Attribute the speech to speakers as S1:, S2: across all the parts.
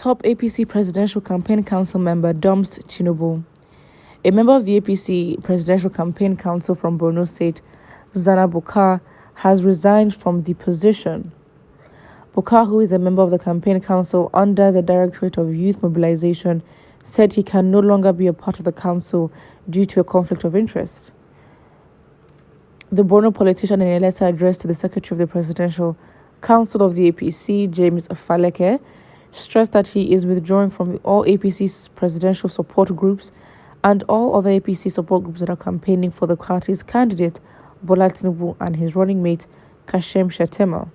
S1: Top APC Presidential Campaign Council member dumps TINUBU. A member of the APC Presidential Campaign Council from Borno State, Zana Bukar, has resigned from the position. Bukar, who is a member of the campaign council under the Directorate of Youth Mobilization, said he can no longer be a part of the council due to a conflict of interest. The Borno politician, in a letter addressed to the Secretary of the Presidential Council of the APC, James Faleke, stressed that he is withdrawing from all APC presidential support groups and all other APC support groups that are campaigning for the party's candidate, Bola Tinubu, and his running mate, Kashim Shettima.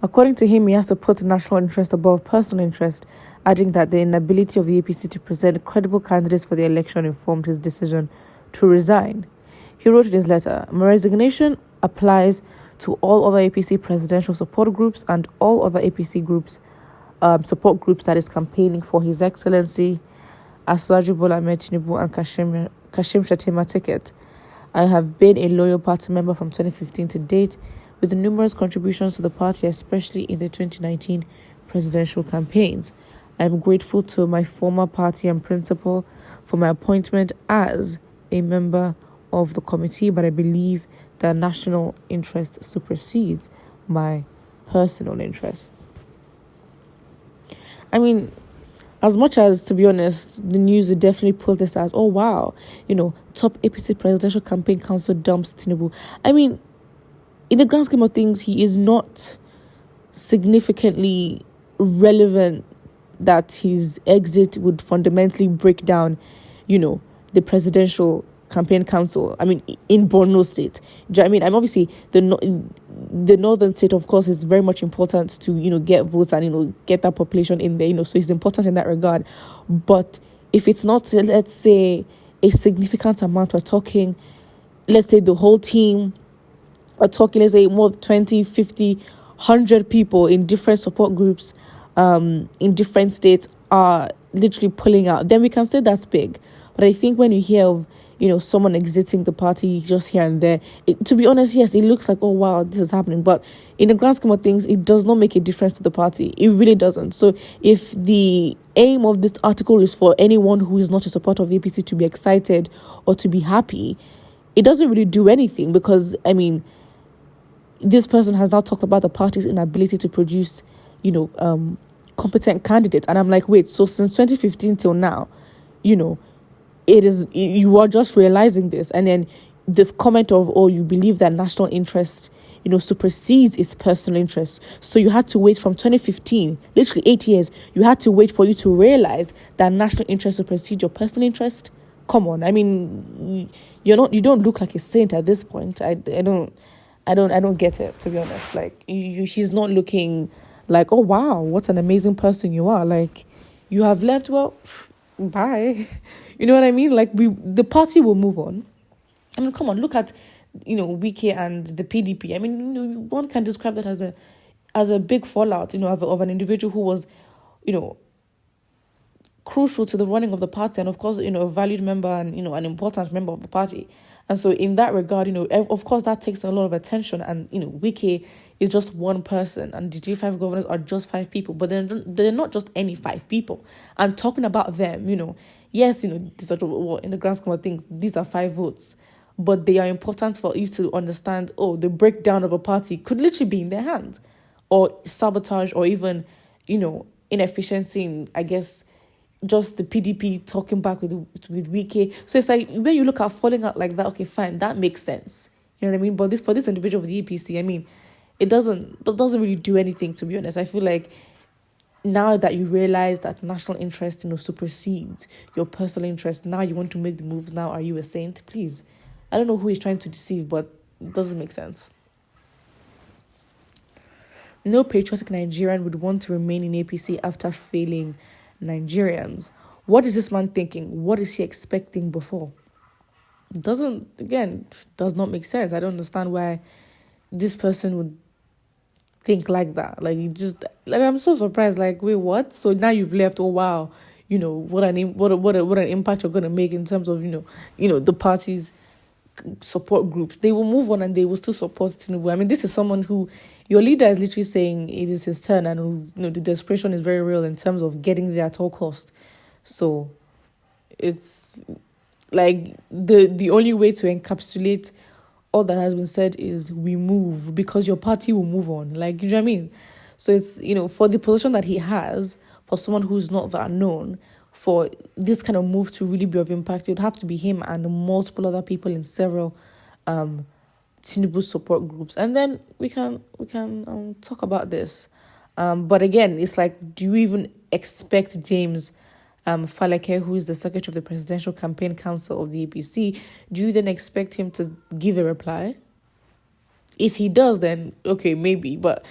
S1: According to him, he has to put national interest above personal interest, adding that the inability of the APC to present credible candidates for the election informed his decision to resign. He wrote in his letter, "My resignation applies to all other APC presidential support groups and all other APC groups, support groups that is campaigning for His Excellency Asiwaju Bola Ahmed Tinubu and Kashim Shettima ticket. I have been a loyal party member from 2015 to date, with numerous contributions to the party, especially in the 2019 presidential campaigns. I am grateful to my former party and principal for my appointment as a member of the committee, but I believe that national interest supersedes my personal interest." I mean, as much as, to be honest, the news would definitely pull this as, oh wow, top APC Presidential Campaign Council dumps Tinubu. I mean, in the grand scheme of things, he is not significantly relevant that his exit would fundamentally break down, the Presidential Campaign Council. I mean, in Borno State. Do you know what I mean? I'm obviously the northern state, of course, is very much important to, get votes and, get that population in there, so it's important in that regard. But if it's not, let's say, a significant amount, we're talking, let's say the whole team, we're talking, let's say, more than 20, 50, 100 people in different support groups in different states are literally pulling out, then we can say that's big. But I think when you hear of, someone exiting the party just here and there, to be honest, yes, it looks like, oh, wow, this is happening. But in the grand scheme of things, it does not make a difference to the party. It really doesn't. So if the aim of this article is for anyone who is not a supporter of the APC to be excited or to be happy, it doesn't really do anything because, I mean, this person has now talked about the party's inability to produce, competent candidates. And I'm like, wait, so since 2015 till now, you are just realizing this. And then the comment of, oh, you believe that national interest, supersedes its personal interest. So you had to wait from 2015, literally 8 years, you had to wait for you to realize that national interest supersedes your personal interest. Come on. I mean, you don't look like a saint at this point. I don't get it, to be honest. Like, she's not looking like, oh, wow, what an amazing person you are. Like, you have left, well, bye. You know what I mean? Like, the party will move on. I mean, come on, look at, Wike and the PDP. I mean, one can describe that as a big fallout, of an individual who was, crucial to the running of the party and, of course, a valued member and, an important member of the party. And so in that regard, of course, that takes a lot of attention. And, Wike is just one person and the G5 governors are just 5 people. But they're not just any 5 people. And talking about them, yes, these are, in the grand scheme of things, these are 5 votes. But they are important for you to understand, the breakdown of a party could literally be in their hands. Or sabotage or even, inefficiency in, I guess, just the PDP talking back with Wike. So it's like, when you look at falling out like that, okay, fine, that makes sense. You know what I mean? But for this individual of the APC, I mean, it doesn't really do anything, to be honest. I feel like now that you realize that national interest, supersedes your personal interest, now you want to make the moves. Now, are you a saint? Please. I don't know who is trying to deceive, but it doesn't make sense. No patriotic Nigerian would want to remain in APC after failing Nigerians. What is this man thinking? What is he expecting before? Does not make sense. I don't understand why this person would think like that. Like, I'm so surprised. Like, wait, what? So now you've left. Oh wow, what an impact you're gonna make in terms of the party's support groups, they will move on and they will still support Tinubu. I mean, this is someone who, your leader is literally saying it is his turn, and the desperation is very real in terms of getting there at all cost. So it's like the only way to encapsulate all that has been said is we move, because your party will move on. Like, you know what I mean? So it's, for the position that he has, for someone who's not that known, for this kind of move to really be of impact, it would have to be him and multiple other people in several Tinubu support groups. And then we can talk about this. But again, it's like, do you even expect James Faleke, who is the secretary of the Presidential Campaign Council of the APC, do you then expect him to give a reply? If he does, then okay, maybe. But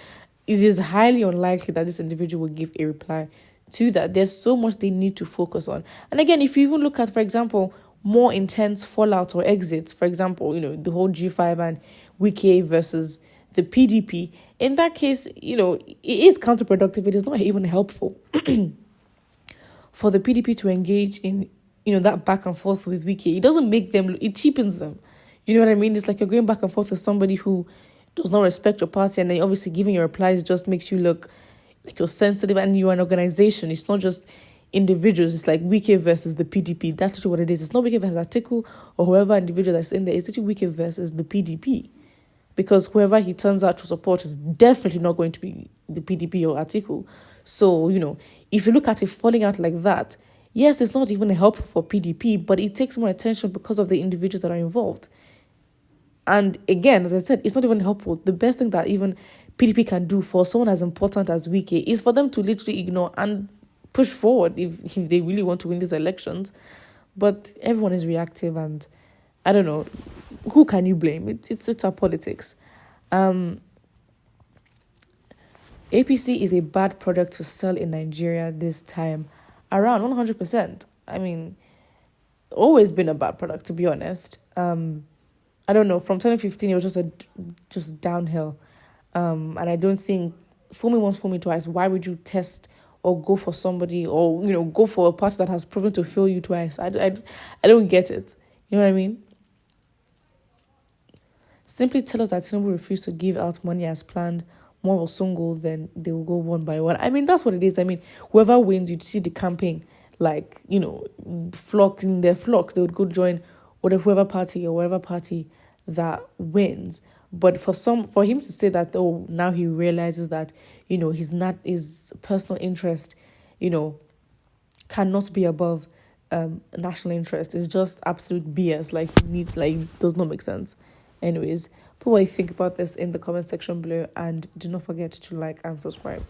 S1: it is highly unlikely that this individual will give a reply to that. There's so much they need to focus on. And again, if you even look at, for example, more intense fallout or exits, for example, the whole G5 and Wike versus the PDP, in that case, it is counterproductive. It is not even helpful for the PDP to engage in, that back and forth with Wike. It doesn't make them, it cheapens them. You know what I mean? It's like you're going back and forth with somebody who does not respect your party, and then obviously giving your replies just makes you look like you're sensitive and you're an organization. It's not just individuals. It's like Wike versus the PDP. That's actually what it is. It's not Wike versus Atiku or whoever individual that's in there. It's actually Wike versus the PDP. Because whoever he turns out to support is definitely not going to be the PDP or Atiku. So, if you look at it falling out like that, yes, it's not even helpful for PDP, but it takes more attention because of the individuals that are involved. And again, as I said, it's not even helpful. The best thing that even PDP can do for someone as important as Wike is for them to literally ignore and push forward if they really want to win these elections. But everyone is reactive, and I don't know, who can you blame? It's our politics. APC is a bad product to sell in Nigeria this time around 100%. I mean, always been a bad product, to be honest. I don't know, from 2015 it was just downhill. And I don't think, fool me once, fool me twice. Why would you test or go for somebody, or go for a party that has proven to fail you twice? I don't get it. You know what I mean? Simply tell us that Tinubu refused to give out money as planned. More will soon go, then they will go one by one. I mean, that's what it is. I mean, whoever wins, you'd see the campaign, like, flock in their flocks. They would go join whoever party or whatever party that wins. But for him to say that, oh, now he realizes that, his personal interest, cannot be above national interest, is just absolute BS. Does not make sense. Anyways, put what you think about this in the comment section below, and do not forget to like and subscribe.